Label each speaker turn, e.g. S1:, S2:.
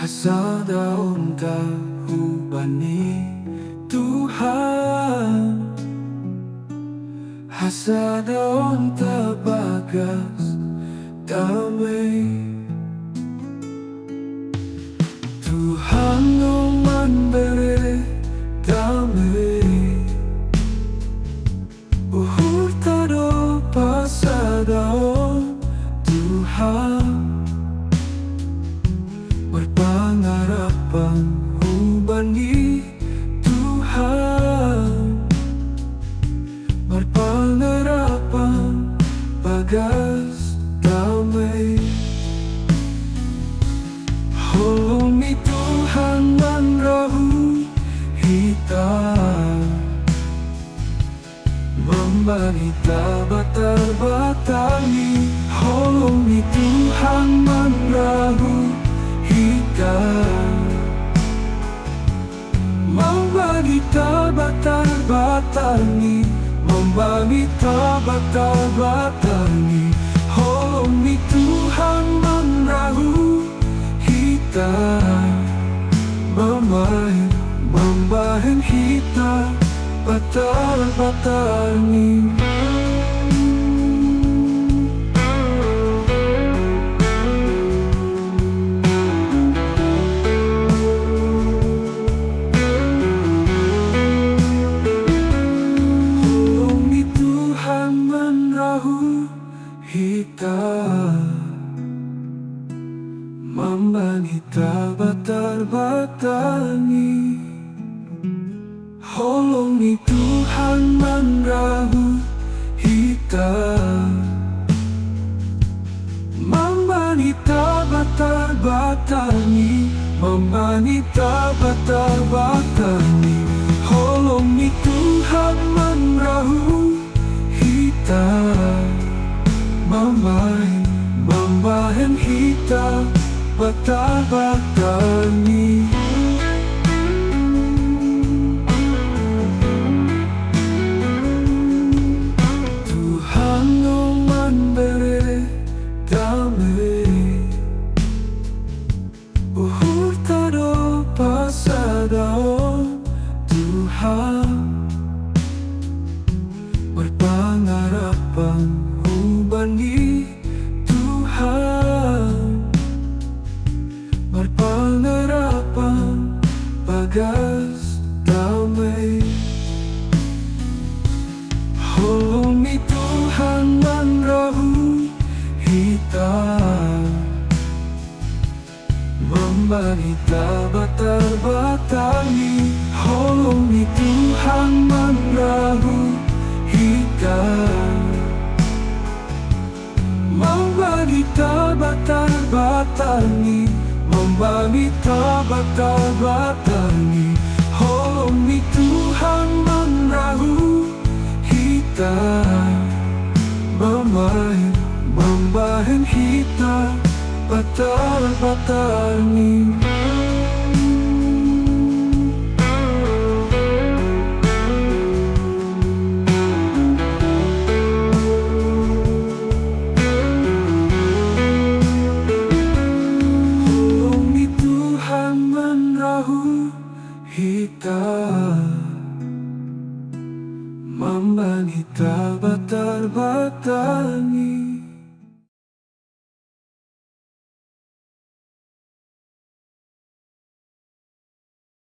S1: Asal daun tahu bani Tuhan, asal daun tabagas damai. Tuhan memberi damai, uhur tado pasadaon Tuhan. Berpengarapan hubani Tuhan, berpengarapan bagas damai. Holongi Tuhan menrahu hitam, membagi batar-batani. Holongi Tuhan menrahu hitam, membagi batar-batani, membagi batar-batani. Holongi Tuhan menrahu hitam, membahin hitam batar-batani. Membanita batar-batani. Holongi Tuhan menrahu hitam, membanita batar-batani, membanita batar-batani. Holongi Tuhan menrahu hitam, membahin hitam batar-batani. Tuhan memberi damai, uhur tado pasadaon Tuhan. Berpengarapan hubani Tuhan, berpengarapan bagas damai. Holongi Tuhan menrahu hitam, membanita batar-batani. Holongi Tuhan menrahu hitam, membanita batar-batani, membanita batar-batani. Holongi Tuhan menrahu hitam, membahin hitam batar-batani. Hitam, membanita batar-batani.